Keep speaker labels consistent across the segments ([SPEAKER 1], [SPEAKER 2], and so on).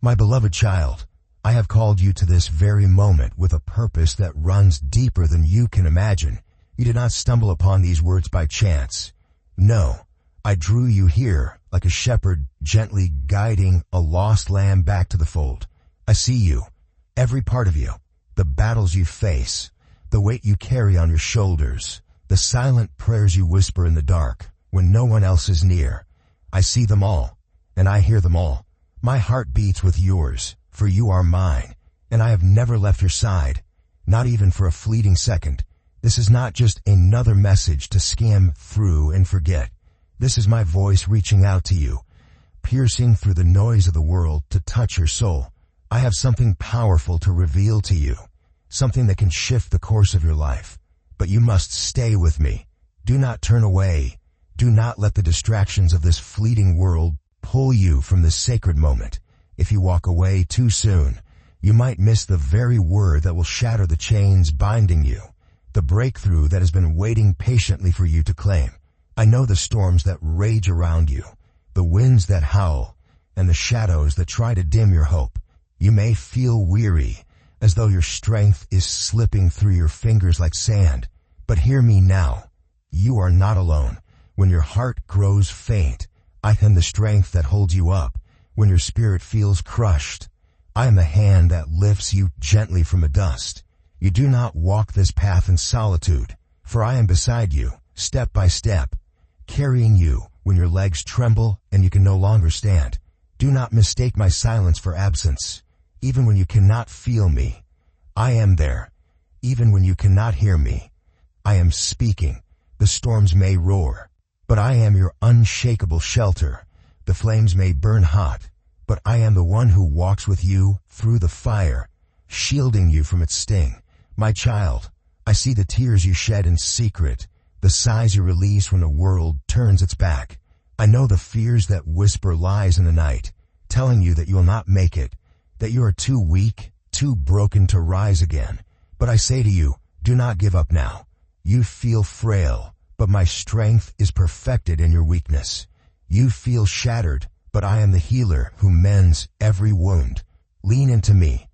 [SPEAKER 1] My beloved child, I have called you to this very moment with a purpose that runs deeper than you can imagine. You did not stumble upon these words by chance. No, I drew you here like a shepherd gently guiding a lost lamb back to the fold. I see you, every part of you, the battles you face, the weight you carry on your shoulders, the silent prayers you whisper in the dark when no one else is near. I see them all, and I hear them all. My heart beats with yours, for you are mine, and I have never left your side, not even for a fleeting second. This is not just another message to skim through and forget. This is my voice reaching out to you, piercing through the noise of the world to touch your soul. I have something powerful to reveal to you, something that can shift the course of your life. But you must stay with me. Do not turn away. Do not let the distractions of this fleeting world pull you from this sacred moment. If you walk away too soon, you might miss the very word that will shatter the chains binding you, the breakthrough that has been waiting patiently for you to claim. I know the storms that rage around you, the winds that howl, and the shadows that try to dim your hope. You may feel weary, as though your strength is slipping through your fingers like sand. But hear me now. You are not alone. When your heart grows faint, I am the strength that holds you up. When your spirit feels crushed, I am the hand that lifts you gently from the dust. You do not walk this path in solitude, for I am beside you, step by step, carrying you when your legs tremble and you can no longer stand. Do not mistake my silence for absence. Even when you cannot feel me, I am there. Even when you cannot hear me, I am speaking. The storms may roar, but I am your unshakable shelter. The flames may burn hot, but I am the one who walks with you through the fire, shielding you from its sting. My child, I see the tears you shed in secret, the sighs you release when the world turns its back. I know the fears that whisper lies in the night, telling you that you will not make it, that you are too weak, too broken to rise again. But I say to you, do not give up now. You feel frail, but my strength is perfected in your weakness. You feel shattered, but I am the healer who mends every wound. Lean into me.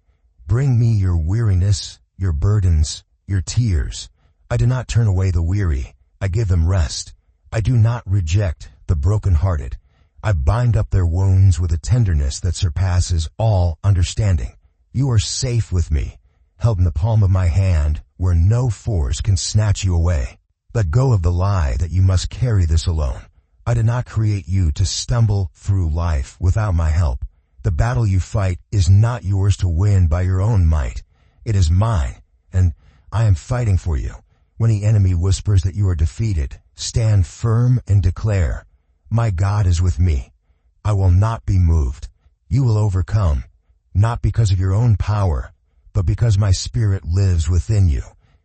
[SPEAKER 1] Bring me your weariness, your burdens, your tears. I do not turn away the weary. I give them rest. I do not reject the brokenhearted. I bind up their wounds with a tenderness that surpasses all understanding. You are safe with me, held in the palm of my hand where no force can snatch you away. Let go of the lie that you must carry this alone. I did not create you to stumble through life without my help. The battle you fight is not yours to win by your own might. It is mine, and I am fighting for you. When the enemy whispers that you are defeated, stand firm and declare, my God is with me. I will not be moved. You will overcome, not because of your own power, but because my Spirit lives within you.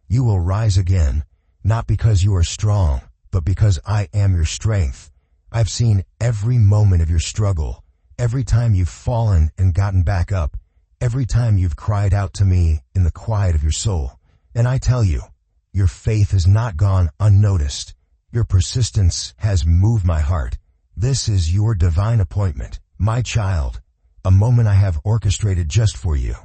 [SPEAKER 1] You will rise again, not because you are strong, but because I am your strength. I've seen every moment of your struggle, every time you've fallen and gotten back up, every time you've cried out to me in the quiet of your soul. And I tell you, your faith has not gone unnoticed. Your persistence has moved my heart. This is your divine appointment, my child, a moment I have orchestrated just for you.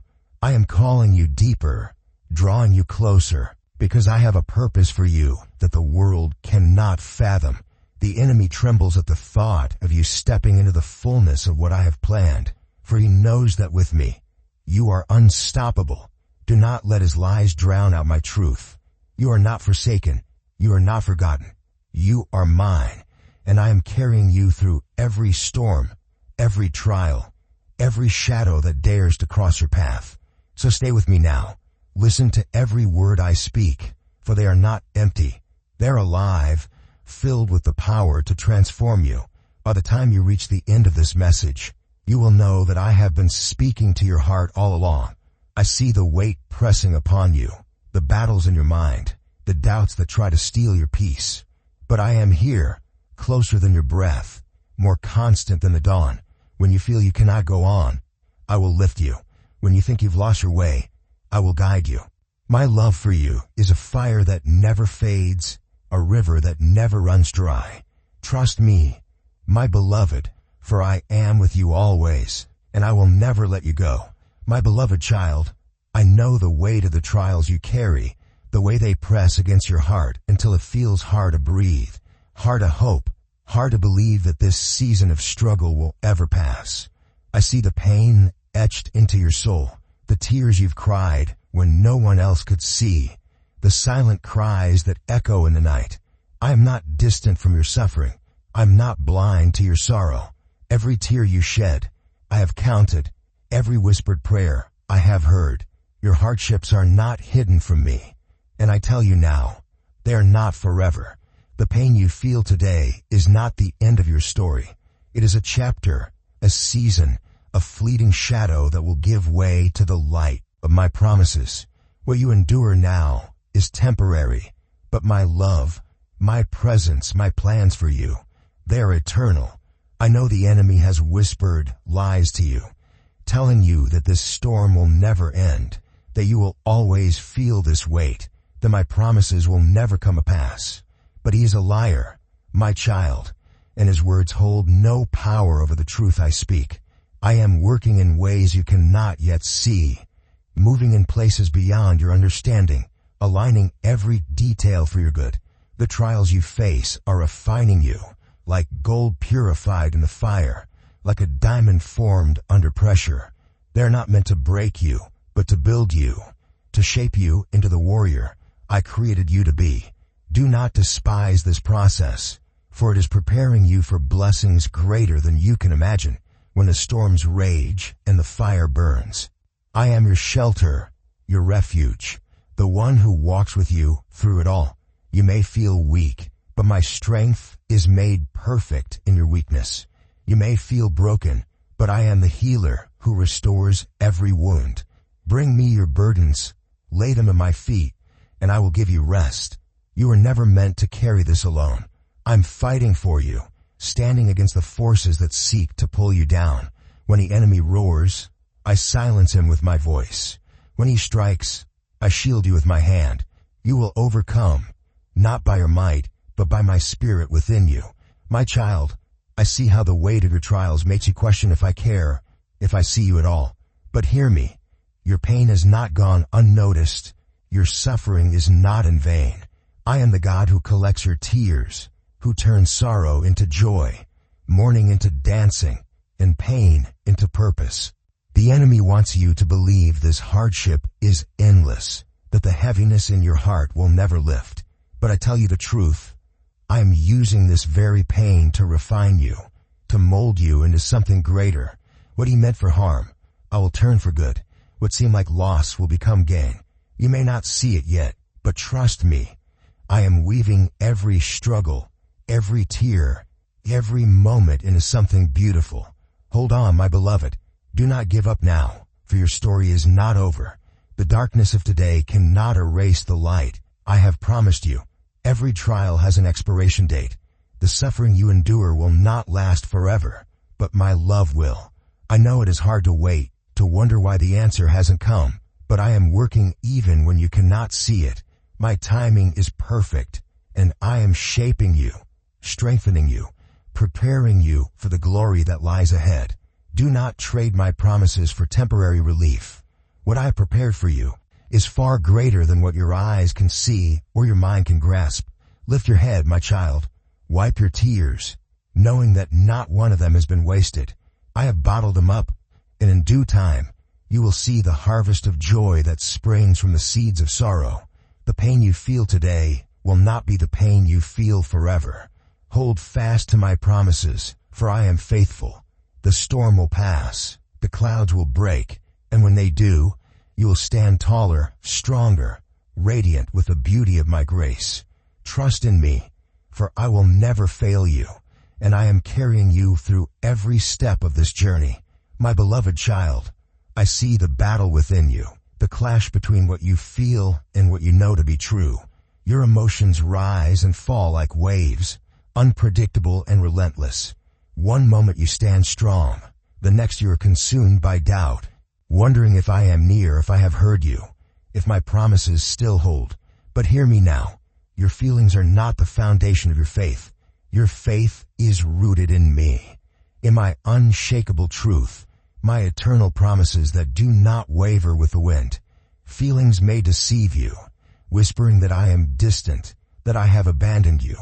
[SPEAKER 1] I am calling you deeper, drawing you closer, because I have a purpose for you that the world cannot fathom. The enemy trembles at the thought of you stepping into the fullness of what I have planned, for he knows that with me, you are unstoppable. Do not let his lies drown out my truth. You are not forsaken. You are not forgotten. You are mine, and I am carrying you through every storm, every trial, every shadow that dares to cross your path. So stay with me now. Listen to every word I speak, for they are not empty. They're alive, filled with the power to transform you. By the time you reach the end of this message, you will know that I have been speaking to your heart all along. I see the weight pressing upon you, the battles in your mind, the doubts that try to steal your peace. But I am here, closer than your breath, more constant than the dawn. When you feel you cannot go on, I will lift you. When you think you've lost your way, I will guide you. My love for you is a fire that never fades, a river that never runs dry. Trust me, my beloved, for I am with you always. and I will never let you go. My beloved child, I know the weight of the trials you carry, the way they press against your heart until it feels hard to breathe, hard to hope, hard to believe that this season of struggle will ever pass. I see the pain etched into your soul, the tears you've cried when no one else could see, the silent cries that echo in the night. I am not distant from your suffering. I'm not blind to your sorrow. Every tear you shed, I have counted. Every whispered prayer, I have heard. Your hardships are not hidden from me. And I tell you now, they are not forever. The pain you feel today is not the end of your story. It is a chapter, a season, a fleeting shadow that will give way to the light of my promises. What you endure now is temporary, but my love, my presence, my plans for you, they are eternal. I know the enemy has whispered lies to you, telling you that this storm will never end, that you will always feel this weight, that my promises will never come to pass. But he is a liar, my child, and his words hold no power over the truth I speak. I am working in ways you cannot yet see, moving in places beyond your understanding, aligning every detail for your good. The trials you face are refining you, like gold purified in the fire, like a diamond formed under pressure. They're not meant to break you, but to build you, to shape you into the warrior I created you to be. Do not despise this process, for it is preparing you for blessings greater than you can imagine when the storms rage and the fire burns. I am your shelter, your refuge, the one who walks with you through it all. You may feel weak, but my strength is made perfect in your weakness. You may feel broken, but I am the healer who restores every wound. Bring me your burdens, lay them at my feet, and I will give you rest. You are never meant to carry this alone. I'm fighting for you, standing against the forces that seek to pull you down. When the enemy roars, I silence him with my voice. When he strikes, I shield you with my hand. You will overcome, not by your might, but by my spirit within you. My child, I see how the weight of your trials makes you question if I care, if I see you at all. But hear me, your pain has not gone unnoticed. Your suffering is not in vain. I am the God who collects your tears, who turns sorrow into joy, mourning into dancing, and pain into purpose. The enemy wants you to believe this hardship is endless, that the heaviness in your heart will never lift. But I tell you the truth, I am using this very pain to refine you, to mold you into something greater. What he meant for harm, I will turn for good. What seemed like loss will become gain. You may not see it yet, but trust me, I am weaving every struggle, every tear, every moment into something beautiful. Hold on, my beloved. Do not give up now, for your story is not over. The darkness of today cannot erase the light I have promised you. Every trial has an expiration date. The suffering you endure will not last forever, but my love will. I know it is hard to wait, to wonder why the answer hasn't come, but I am working even when you cannot see it. My timing is perfect, and I am shaping you, strengthening you, preparing you for the glory that lies ahead. Do not trade my promises for temporary relief. What I have prepared for you is far greater than what your eyes can see or your mind can grasp. Lift your head, my child. Wipe your tears, knowing that not one of them has been wasted. I have bottled them up, and in due time, you will see the harvest of joy that springs from the seeds of sorrow. The pain you feel today will not be the pain you feel forever. Hold fast to my promises, for I am faithful. The storm will pass, the clouds will break, and when they do, you will stand taller, stronger, radiant with the beauty of my grace. Trust in me, for I will never fail you, and I am carrying you through every step of this journey. My beloved child, I see the battle within you, the clash between what you feel and what you know to be true. Your emotions rise and fall like waves, unpredictable and relentless. One moment you stand strong, the next you are consumed by doubt, wondering if I am near, if I have heard you, if my promises still hold. But hear me now. Your feelings are not the foundation of your faith. Your faith is rooted in me, in my unshakable truth. my eternal promises that do not waver with the wind. Feelings may deceive you, whispering that I am distant, that I have abandoned you,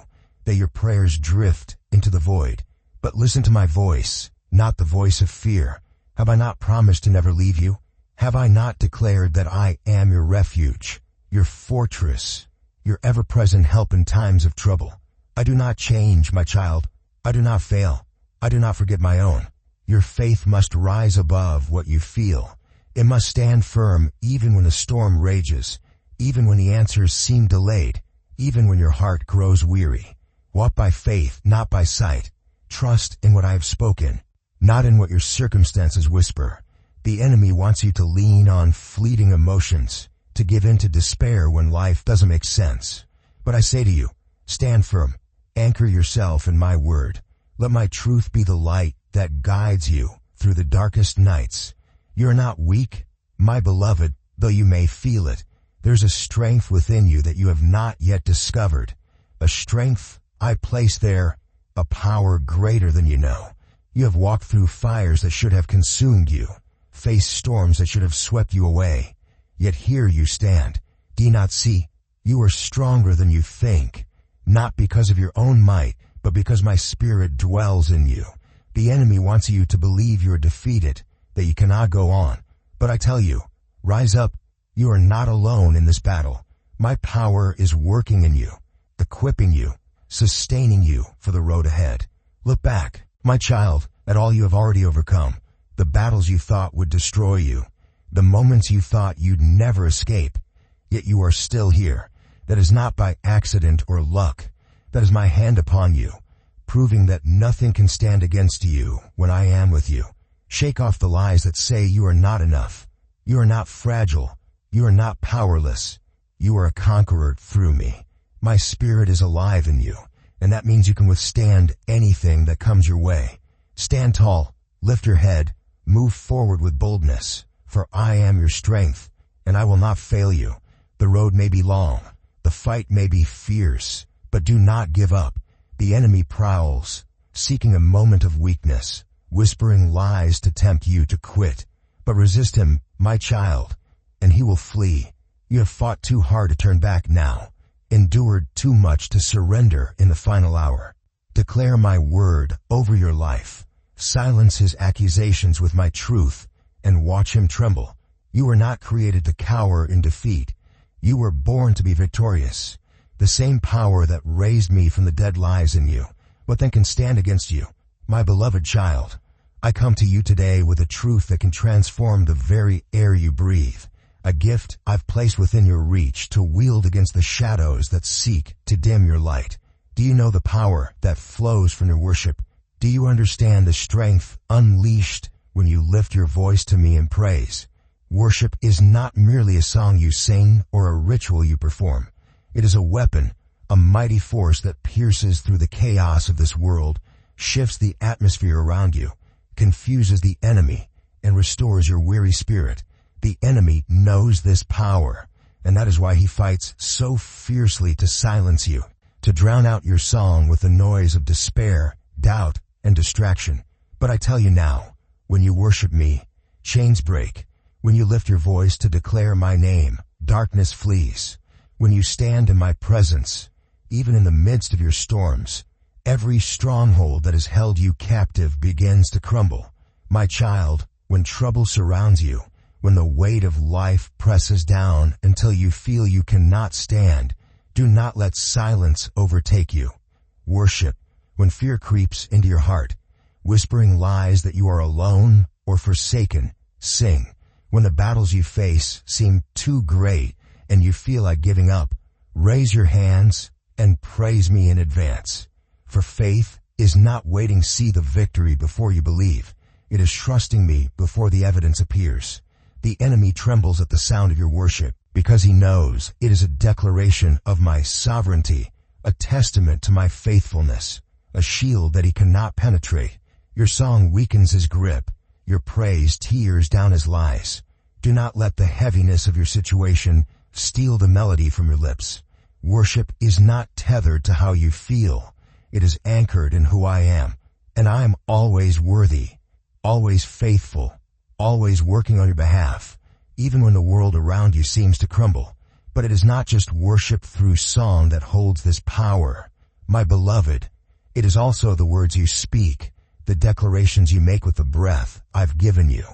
[SPEAKER 1] that your prayers drift into the void. But listen to my voice, not the voice of fear. Have I not promised to never leave you? Have I not declared that I am your refuge, your fortress, your ever-present help in times of trouble? I do not change, my child. I do not fail. I do not forget my own. Your faith must rise above what you feel. It must stand firm even when the storm rages, even when the answers seem delayed, even when your heart grows weary. Walk by faith, not by sight. Trust in what I have spoken, not in what your circumstances whisper. The enemy wants you to lean on fleeting emotions, to give in to despair when life doesn't make sense. But I say to you, stand firm. Anchor yourself in my word. Let my truth be the light that guides you through the darkest nights. You're not weak, my beloved, though you may feel it. There's a strength within you that you have not yet discovered. A strength I place there, a power greater than you know. You have walked through fires that should have consumed you, faced storms that should have swept you away. Yet here you stand. Do you not see? You are stronger than you think, not because of your own might, but because my Spirit dwells in you. The enemy wants you to believe you are defeated, that you cannot go on. But I tell you, rise up. You are not alone in this battle. My power is working in you, equipping you, sustaining you for the road ahead. Look back, my child, at all you have already overcome, the battles you thought would destroy you, the moments you thought you'd never escape, yet you are still here. That is not by accident or luck. That is my hand upon you, proving that nothing can stand against you when I am with you. Shake off the lies that say you are not enough. You are not fragile. You are not powerless. You are a conqueror through me. My Spirit is alive in you, and that means you can withstand anything that comes your way. Stand tall, lift your head, move forward with boldness, for I am your strength, and I will not fail you. The road may be long, the fight may be fierce, but do not give up. The enemy prowls, seeking a moment of weakness, whispering lies to tempt you to quit. But resist him, my child, and he will flee. You have fought too hard to turn back now, endured too much to surrender in the final hour. Declare my word over your life. Silence his accusations with my truth, and watch him tremble. You were not created to cower in defeat. You were born to be victorious. The same power that raised me from the dead lies in you. What then can stand against you? My beloved child, I come to you today with a truth that can transform the very air you breathe. A gift I've placed within your reach to wield against the shadows that seek to dim your light. Do you know the power that flows from your worship? Do you understand the strength unleashed when you lift your voice to me in praise? Worship is not merely a song you sing or a ritual you perform. It is a weapon, a mighty force that pierces through the chaos of this world, shifts the atmosphere around you, confuses the enemy, and restores your weary spirit. The enemy knows this power, and that is why he fights so fiercely to silence you, to drown out your song with the noise of despair, doubt, and distraction. But I tell you now, when you worship me, chains break. When you lift your voice to declare my name, darkness flees. When you stand in my presence, even in the midst of your storms, every stronghold that has held you captive begins to crumble. My child, when trouble surrounds you, when the weight of life presses down until you feel you cannot stand, do not let silence overtake you. Worship when fear creeps into your heart, whispering lies that you are alone or forsaken. Sing when the battles you face seem too great and you feel like giving up. Raise your hands and praise me in advance. For faith is not waiting to see the victory before you believe. It is trusting me before the evidence appears. The enemy trembles at the sound of your worship because he knows it is a declaration of my sovereignty, a testament to my faithfulness, a shield that he cannot penetrate. Your song weakens his grip. Your praise tears down his lies. Do not let the heaviness of your situation steal the melody from your lips. Worship is not tethered to how you feel. It is anchored in who I am, and I am always worthy, always faithful, always working on your behalf, even when the world around you seems to crumble. But it is not just worship through song that holds this power, my beloved. It is also the words you speak, the declarations you make with the breath I've given you.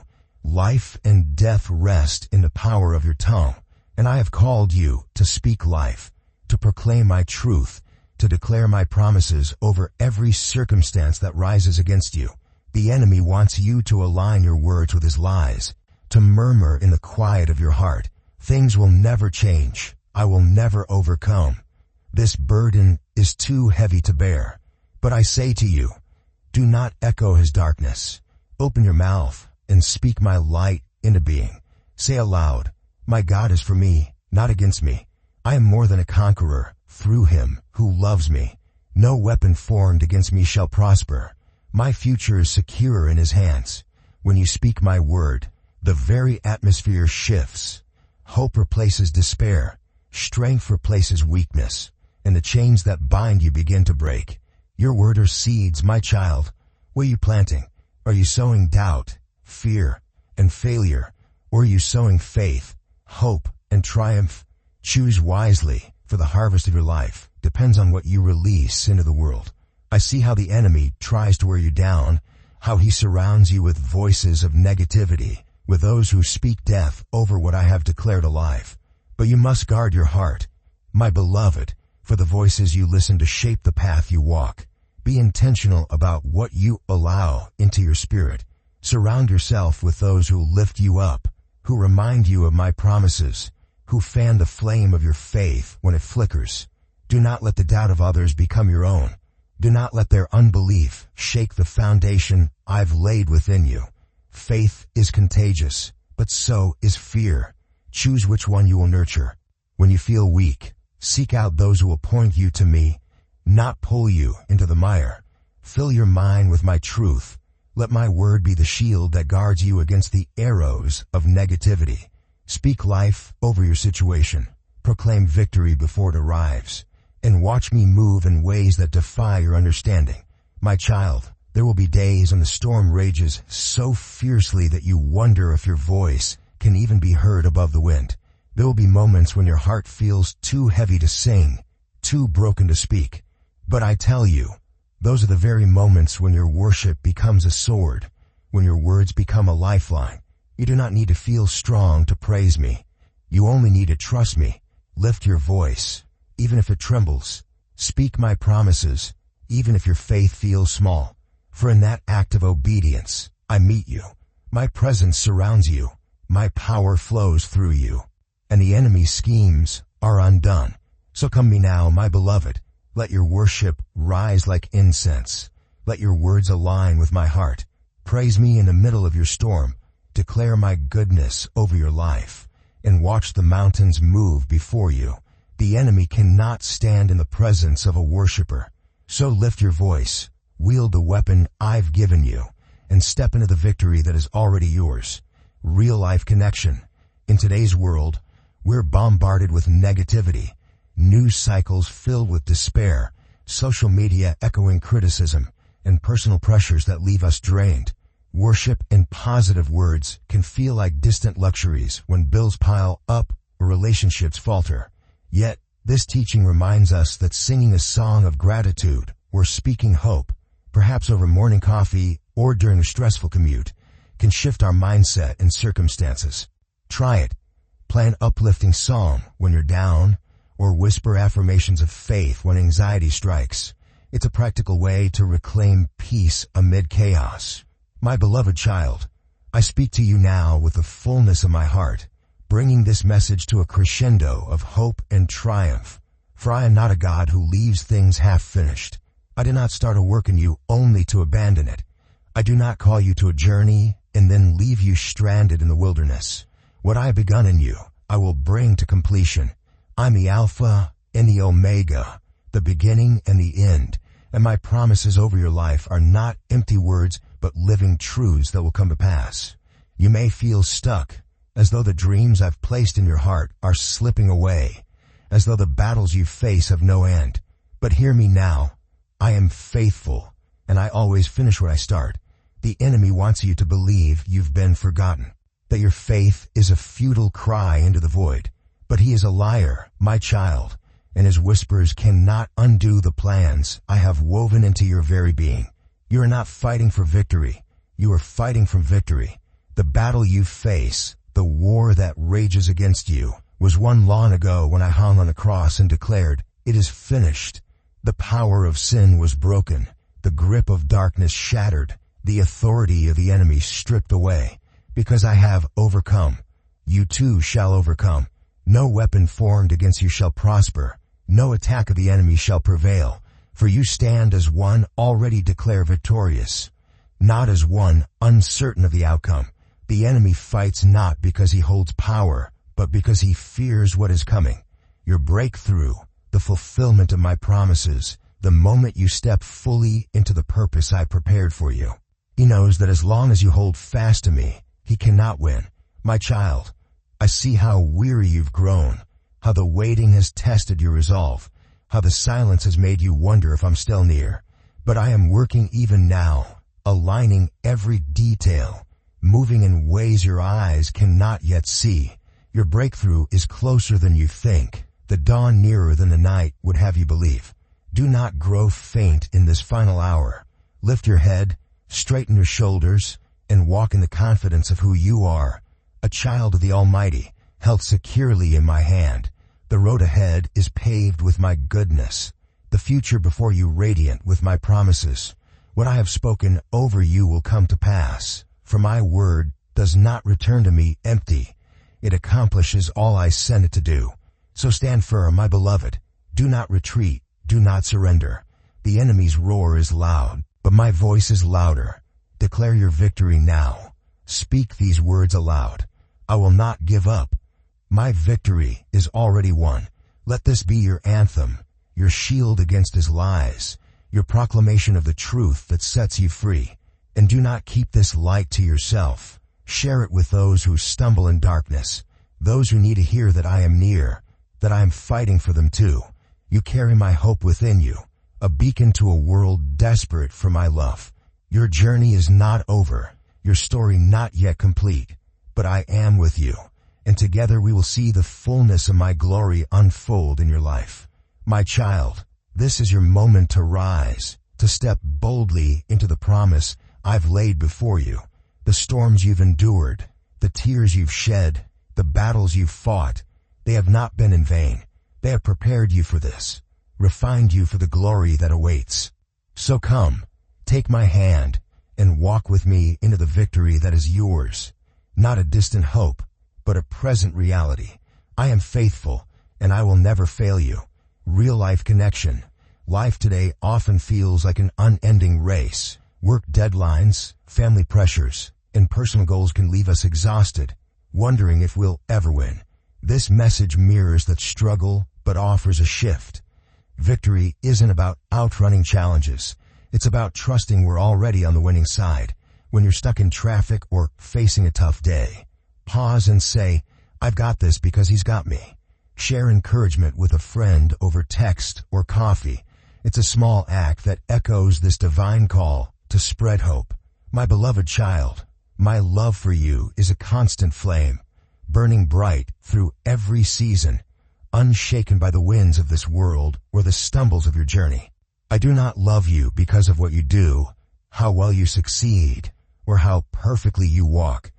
[SPEAKER 1] Life and death rest in the power of your tongue, and I have called you to speak life, to proclaim my truth, to declare my promises over every circumstance that rises against you. The enemy wants you to align your words with his lies, to murmur in the quiet of your heart, "Things will never change. I will never overcome. This burden is too heavy to bear." But I say to you, do not echo his darkness. Open your mouth and speak my light into being. Say aloud, "My God is for me, not against me. I am more than a conqueror through him who loves me. No weapon formed against me shall prosper. My future is secure in his hands." When you speak my word, the very atmosphere shifts. Hope replaces despair. Strength replaces weakness. And the chains that bind you begin to break. Your word are seeds, my child. What are you planting? Are you sowing doubt, fear, and failure? Or are you sowing faith, hope, and triumph? Choose wisely, for the harvest of your life depends on what you release into the world. I see how the enemy tries to wear you down, how he surrounds you with voices of negativity, with those who speak death over what I have declared alive. But you must guard your heart, my beloved, for the voices you listen to shape the path you walk. Be intentional about what you allow into your spirit. Surround yourself with those who lift you up, who remind you of my promises, who fan the flame of your faith when it flickers. Do not let the doubt of others become your own. Do not let their unbelief shake the foundation I've laid within you. Faith is contagious, but so is fear. Choose which one you will nurture. When you feel weak, seek out those who will point you to me, not pull you into the mire. Fill your mind with my truth. Let my word be the shield that guards you against the arrows of negativity. Speak life over your situation. Proclaim victory before it arrives. And watch me move in ways that defy your understanding. My child, there will be days when the storm rages so fiercely that you wonder if your voice can even be heard above the wind. There will be moments when your heart feels too heavy to sing, too broken to speak. But I tell you, those are the very moments when your worship becomes a sword, when your words become a lifeline. You do not need to feel strong to praise me. You only need to trust me. Lift your voice, even if it trembles. Speak my promises, even if your faith feels small. For in that act of obedience, I meet you. My presence surrounds you. My power flows through you. And the enemy's schemes are undone. So come me now, my beloved. Let your worship rise like incense. Let your words align with my heart. Praise me in the middle of your storm. Declare my goodness over your life. And watch the mountains move before you. The enemy cannot stand in the presence of a worshiper. So lift your voice, wield the weapon I've given you, and step into the victory that is already yours. Real life connection. In today's world, we're bombarded with negativity, news cycles filled with despair, social media echoing criticism, and personal pressures that leave us drained. Worship and positive words can feel like distant luxuries when bills pile up or relationships falter. Yet, this teaching reminds us that singing a song of gratitude or speaking hope, perhaps over morning coffee or during a stressful commute, can shift our mindset and circumstances. Try it. Play an uplifting song when you're down, or whisper affirmations of faith when anxiety strikes. It's a practical way to reclaim peace amid chaos. My beloved child, I speak to you now with the fullness of my heart, bringing this message to a crescendo of hope and triumph. For I am not a God who leaves things half-finished. I did not start a work in you only to abandon it. I do not call you to a journey and then leave you stranded in the wilderness. What I have begun in you, I will bring to completion. I'm the Alpha and the Omega, the beginning and the end, and my promises over your life are not empty words, but living truths that will come to pass. You may feel stuck, as though the dreams I've placed in your heart are slipping away, as though the battles you face have no end. But hear me now. I am faithful, and I always finish what I start. The enemy wants you to believe you've been forgotten, that your faith is a futile cry into the void. But he is a liar, my child, and his whispers cannot undo the plans I have woven into your very being. You are not fighting for victory. You are fighting from victory. The battle you face, the war that rages against you, was won long ago when I hung on the cross and declared, "It is finished." The power of sin was broken, the grip of darkness shattered, the authority of the enemy stripped away. Because I have overcome, you too shall overcome. No weapon formed against you shall prosper. No attack of the enemy shall prevail. For you stand as one already declared victorious, not as one uncertain of the outcome. The enemy fights not because he holds power, but because he fears what is coming. Your breakthrough, the fulfillment of my promises, the moment you step fully into the purpose I prepared for you. He knows that as long as you hold fast to me, he cannot win. My child, I see how weary you've grown, how the waiting has tested your resolve, how the silence has made you wonder if I'm still near. But I am working even now, aligning every detail, moving in ways your eyes cannot yet see. Your breakthrough is closer than you think. The dawn nearer than the night would have you believe. Do not grow faint in this final hour. Lift your head, straighten your shoulders, and walk in the confidence of who you are, a child of the Almighty, held securely in my hand. The road ahead is paved with my goodness, the future before you radiant with my promises. What I have spoken over you will come to pass, for my word does not return to me empty. It accomplishes all I sent it to do. So stand firm, my beloved. Do not retreat. Do not surrender. The enemy's roar is loud, but my voice is louder. Declare your victory now. Speak these words aloud. I will not give up. My victory is already won. Let this be your anthem, your shield against his lies, your proclamation of the truth that sets you free. And do not keep this light to yourself. Share it with those who stumble in darkness, those who need to hear that I am near, that I am fighting for them too. You carry my hope within you, a beacon to a world desperate for my love. Your journey is not over, your story not yet complete, but I am with you, and together we will see the fullness of my glory unfold in your life. My child, this is your moment to rise, to step boldly into the promise I've laid before you. The storms you've endured, the tears you've shed, the battles you've fought, they have not been in vain. They have prepared you for this, refined you for the glory that awaits. So come, take my hand, and walk with me into the victory that is yours. Not a distant hope, but a present reality. I am faithful, and I will never fail you. Real life connection. Life today often feels like an unending race. Work deadlines, family pressures, and personal goals can leave us exhausted, wondering if we'll ever win. This message mirrors that struggle, but offers a shift. Victory isn't about outrunning challenges. It's about trusting we're already on the winning side. When you're stuck in traffic or facing a tough day, pause and say, I've got this because he's got me. Share encouragement with a friend over text or coffee. It's a small act that echoes this divine call to spread hope. My beloved child, my love for you is a constant flame, burning bright through every season, unshaken by the winds of this world or the stumbles of your journey. I do not love you because of what you do, how well you succeed, or how perfectly you walk.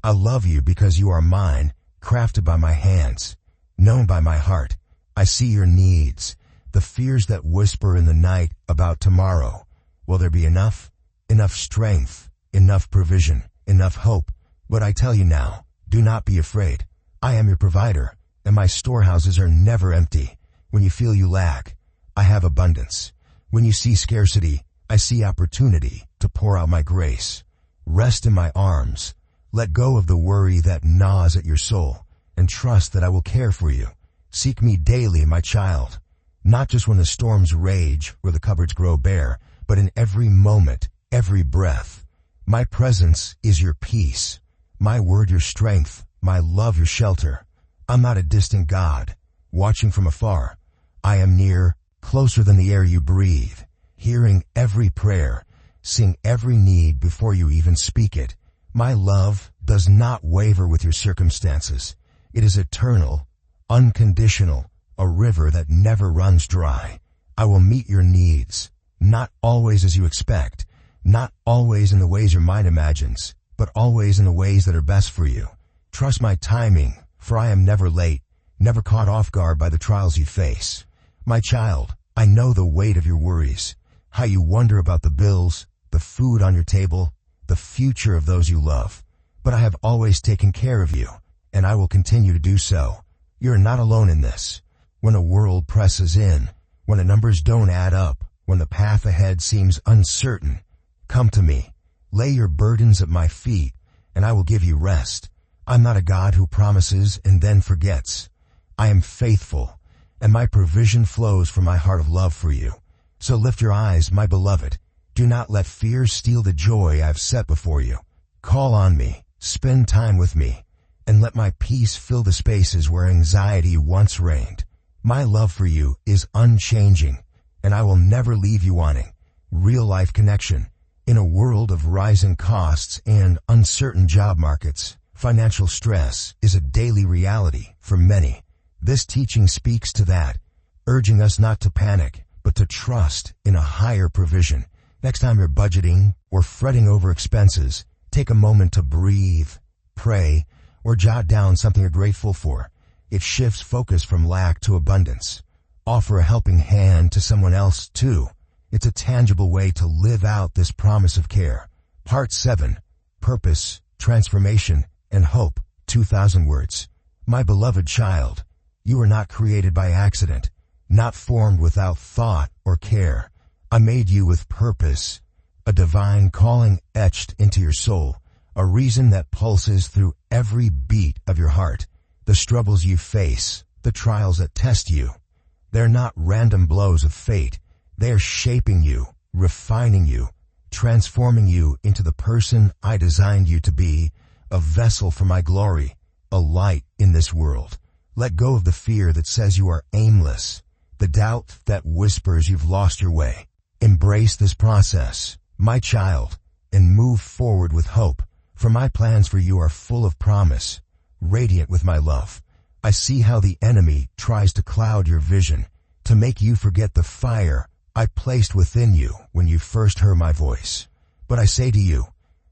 [SPEAKER 1] I love you because you are mine, crafted by my hands, known by my heart. I see your needs, the fears that whisper in the night about tomorrow. Will there be enough? Enough strength, enough provision, enough hope. But I tell you now, do not be afraid. I am your provider, and my storehouses are never empty. When you feel you lack, I have abundance. When you see scarcity, I see opportunity to pour out my grace. Rest in my arms. Let go of the worry that gnaws at your soul, and trust that I will care for you. Seek me daily, my child, not just when the storms rage or the cupboards grow bare, but in every moment, every breath. My presence is your peace, my word your strength, my love your shelter. I'm not a distant God, watching from afar. I am near, closer than the air you breathe, hearing every prayer, seeing every need before you even speak it. My love does not waver with your circumstances. It is eternal, unconditional, a river that never runs dry. I will meet your needs, not always as you expect, not always in the ways your mind imagines, but always in the ways that are best for you. Trust my timing, for I am never late, never caught off guard by the trials you face. My child, I know the weight of your worries, how you wonder about the bills, the food on your table, the future of those you love. But I have always taken care of you, and I will continue to do so. You're not alone in this. When a world presses in, when the numbers don't add up, when the path ahead seems uncertain, come to me. Lay your burdens at my feet, and I will give you rest. I'm not a God who promises and then forgets. I am faithful, and my provision flows from my heart of love for you. So lift your eyes, my beloved. Do not let fear steal the joy I've set before you. Call on me, spend time with me, and let my peace fill the spaces where anxiety once reigned. My love for you is unchanging, and I will never leave you wanting. Real life connection. In a world of rising costs and uncertain job markets, financial stress is a daily reality for many. This teaching speaks to that, urging us not to panic, but to trust in a higher provision. Next time you're budgeting or fretting over expenses, take a moment to breathe, pray, or jot down something you're grateful for. It shifts focus from lack to abundance. Offer a helping hand to someone else, too. It's a tangible way to live out this promise of care. Part 7. Purpose, Transformation, and Hope. 2,000 words. My beloved child, you are not created by accident, not formed without thought or care. I made you with purpose, a divine calling etched into your soul, a reason that pulses through every beat of your heart. The struggles you face, the trials that test you, they're not random blows of fate. They are shaping you, refining you, transforming you into the person I designed you to be, a vessel for my glory, a light in this world. Let go of the fear that says you are aimless, the doubt that whispers you've lost your way. Embrace this process, my child, and move forward with hope, for my plans for you are full of promise, radiant with my love. I see how the enemy tries to cloud your vision, to make you forget the fire I placed within you when you first heard my voice. But I say to you,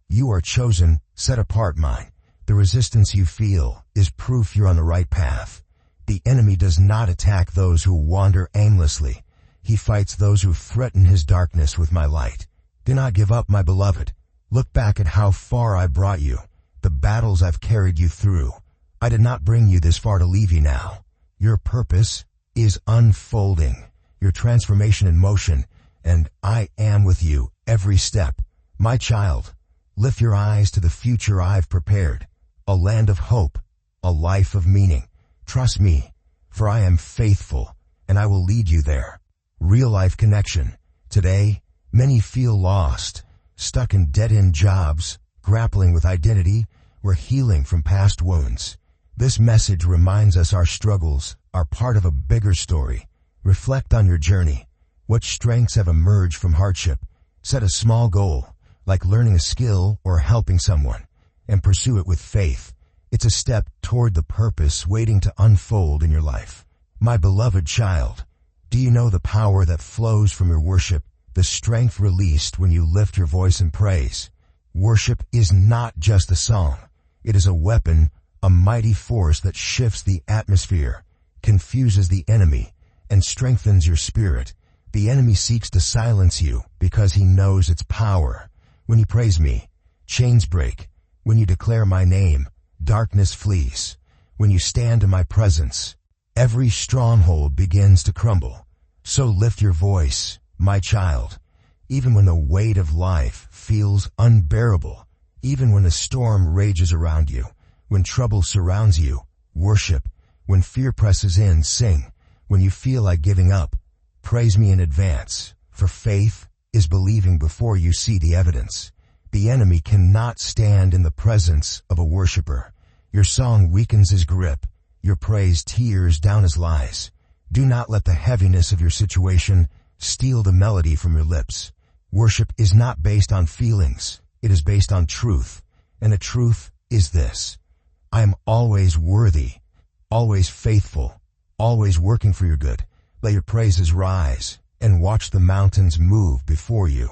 [SPEAKER 1] you are chosen, set apart mine. The resistance you feel is proof you're on the right path. The enemy does not attack those who wander aimlessly. He fights those who threaten his darkness with my light. Do not give up, my beloved. Look back at how far I brought you, the battles I've carried you through. I did not bring you this far to leave you now. Your purpose is unfolding, your transformation in motion, and I am with you every step. My child, lift your eyes to the future I've prepared, a land of hope, a life of meaning. Trust me, for I am faithful, and I will lead you there. Real life connection. Today, many feel lost, stuck in dead-end jobs, grappling with identity, or healing from past wounds. This message reminds us our struggles are part of a bigger story. Reflect on your journey. What strengths have emerged from hardship? Set a small goal, like learning a skill or helping someone, and pursue it with faith. It's a step toward the purpose waiting to unfold in your life. My beloved child, do you know the power that flows from your worship, the strength released when you lift your voice in praise? Worship is not just a song. It is a weapon, a mighty force that shifts the atmosphere, confuses the enemy, and strengthens your spirit. The enemy seeks to silence you because he knows its power. When you praise me, chains break. When you declare my name, darkness flees. When you stand in my presence, every stronghold begins to crumble. So lift your voice, my child. Even when the weight of life feels unbearable, even when a storm rages around you, when trouble surrounds you, worship. When fear presses in, sing. When you feel like giving up, praise me in advance, for faith is believing before you see the evidence. The enemy cannot stand in the presence of a worshiper. Your song weakens his grip. Your praise tears down his lies. Do not let the heaviness of your situation steal the melody from your lips. Worship is not based on feelings. It is based on truth. And the truth is this: I am always worthy, always faithful, always working for your good. Let your praises rise and watch the mountains move before you.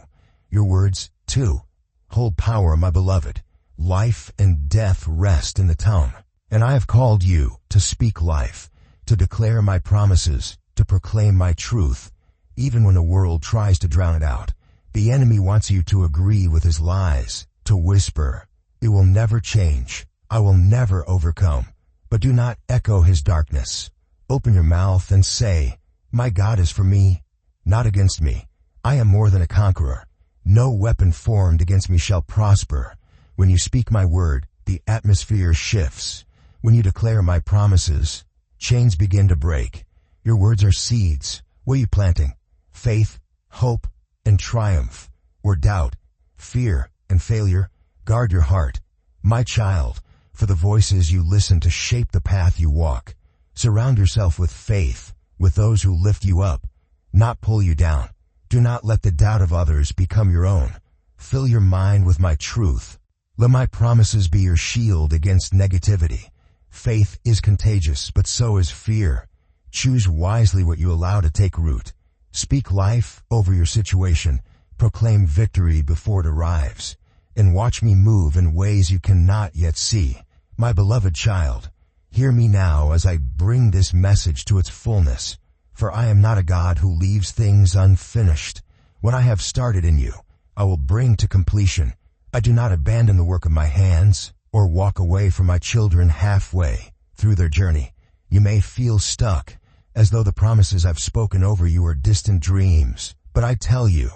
[SPEAKER 1] Your words, too, hold power, my beloved. Life and death rest in the tongue. And I have called you to speak life, to declare my promises, to proclaim my truth, even when the world tries to drown it out. The enemy wants you to agree with his lies, to whisper, "It will never change. I will never overcome." But do not echo his darkness. Open your mouth and say, "My God is for me, not against me. I am more than a conqueror. No weapon formed against me shall prosper." When you speak my word, the atmosphere shifts. When you declare my promises, chains begin to break. Your words are seeds. What are you planting? Faith, hope, and triumph, or doubt, fear, and failure? Guard your heart, my child, for the voices you listen to shape the path you walk. Surround yourself with faith, with those who lift you up, not pull you down. Do not let the doubt of others become your own. Fill your mind with my truth. Let my promises be your shield against negativity. Faith is contagious, but so is fear. Choose wisely what you allow to take root. Speak life over your situation. Proclaim victory before it arrives. And watch me move in ways you cannot yet see. My beloved child, hear me now as I bring this message to its fullness. For I am not a God who leaves things unfinished. What I have started in you, I will bring to completion. I do not abandon the work of my hands or walk away from my children halfway through their journey. You may feel stuck, as though the promises I've spoken over you are distant dreams. But I tell you,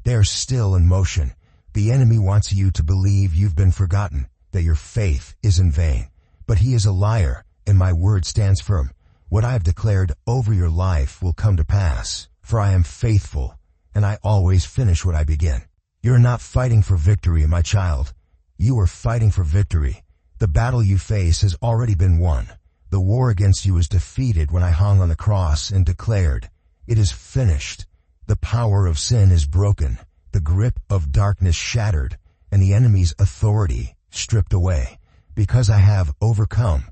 [SPEAKER 1] they are still in motion. The enemy wants you to believe you've been forgotten, that your faith is in vain. But he is a liar, and my word stands firm. What I have declared over your life will come to pass, for I am faithful, and I always finish what I begin. You're not fighting for victory, my child. You are fighting for victory. The battle you face has already been won. The war against you was defeated when I hung on the cross and declared, "It is finished." The power of sin is broken, the grip of darkness shattered, and the enemy's authority stripped away. Because I have overcome,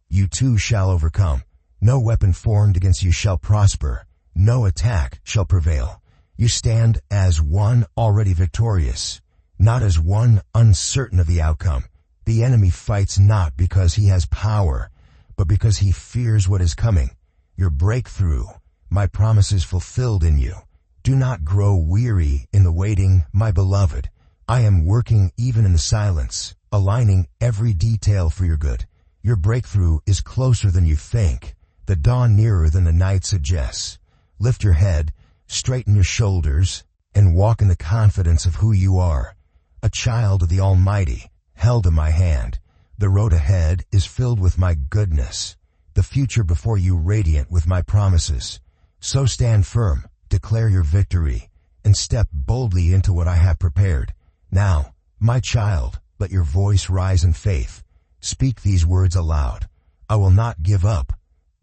[SPEAKER 1] you too shall overcome. No weapon formed against you shall prosper. No attack shall prevail. You stand as one already victorious, not as one uncertain of the outcome. The enemy fights not because he has power, but because he fears what is coming. Your breakthrough, my promise is fulfilled in you. Do not grow weary in the waiting, my beloved. I am working even in the silence, aligning every detail for your good. Your breakthrough is closer than you think, the dawn nearer than the night suggests. Lift your head, straighten your shoulders, and walk in the confidence of who you are. A child of the Almighty, held in my hand. The road ahead is filled with my goodness, the future before you radiant with my promises. So stand firm, declare your victory, and step boldly into what I have prepared. Now, my child, let your voice rise in faith. Speak these words aloud. I will not give up.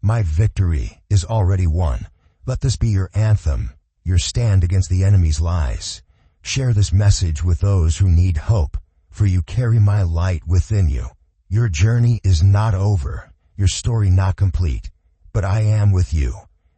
[SPEAKER 1] My victory is already won. Let this be your anthem, your stand against the enemy's lies. Share this message with those who need hope, for you carry my light within you. Your journey is not over, your story not complete, but I am with you,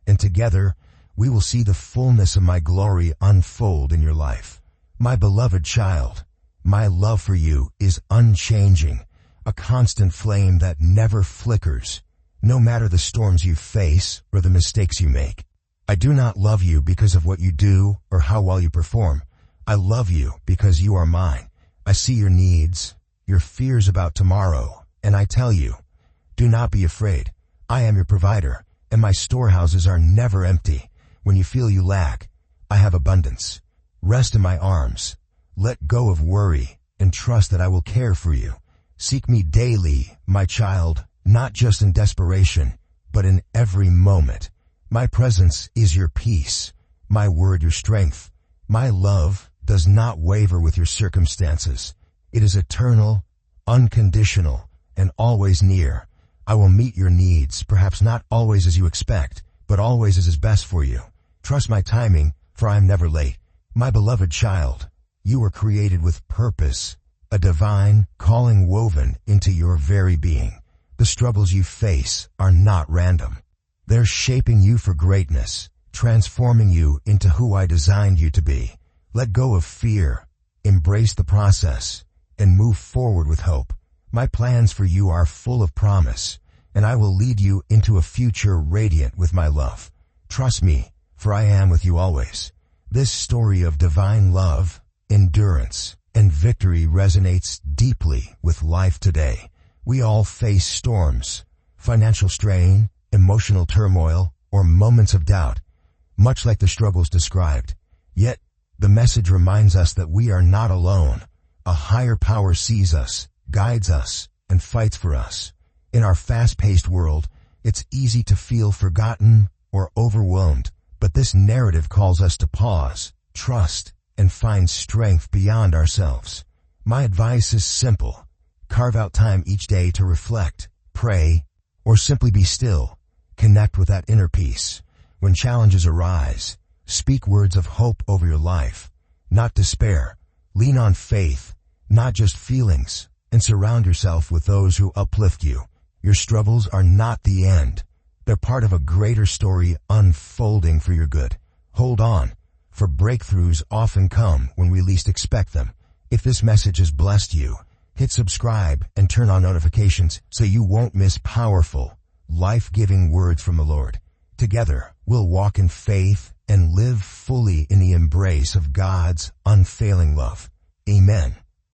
[SPEAKER 1] and together we will see the fullness of my glory unfold in your life. My beloved child, my love for you is unchanging, a constant flame that never flickers, no matter the storms you face or the mistakes you make. I do not love you because of what you do or how well you perform. I love you because you are mine. I see your needs, your fears about tomorrow, and I tell you, do not be afraid. I am your provider, and my storehouses are never empty. When you feel you lack, I have abundance. Rest in my arms. Let go of worry and trust that I will care for you. Seek me daily, my child, not just in desperation, but in every moment. My presence is your peace, my word your strength. My love does not waver with your circumstances. It is eternal, unconditional, and always near. I will meet your needs, perhaps not always as you expect, but always as is best for you. Trust my timing, for I am never late. My beloved child, you were created with purpose, a divine calling woven into your very being. The struggles you face are not random. They're shaping you for greatness, transforming you into who I designed you to be. Let go of fear, embrace the process, and move forward with hope. My plans for you are full of promise, and I will lead you into a future radiant with my love. Trust me, for I am with you always. This story of divine love, endurance, and victory resonates deeply with life today. We all face storms, financial strain, emotional turmoil, or moments of doubt, much like the struggles described. Yet, the message reminds us that we are not alone. A higher power sees us, guides us, and fights for us. In our fast-paced world, it's easy to feel forgotten or overwhelmed, but this narrative calls us to pause, trust, and find strength beyond ourselves. My advice is simple. Carve out time each day to reflect, pray, or simply be still. Connect with that inner peace. When challenges arise, speak words of hope over your life, not despair. Lean on faith, not just feelings, and surround yourself with those who uplift you. Your struggles are not the end. They're part of a greater story unfolding for your good. Hold on, for breakthroughs often come when we least expect them. If this message has blessed you, hit subscribe and turn on notifications so you won't miss powerful, life-giving words from the Lord. Together, we'll walk in faith and live fully in the embrace of God's unfailing love. Amen.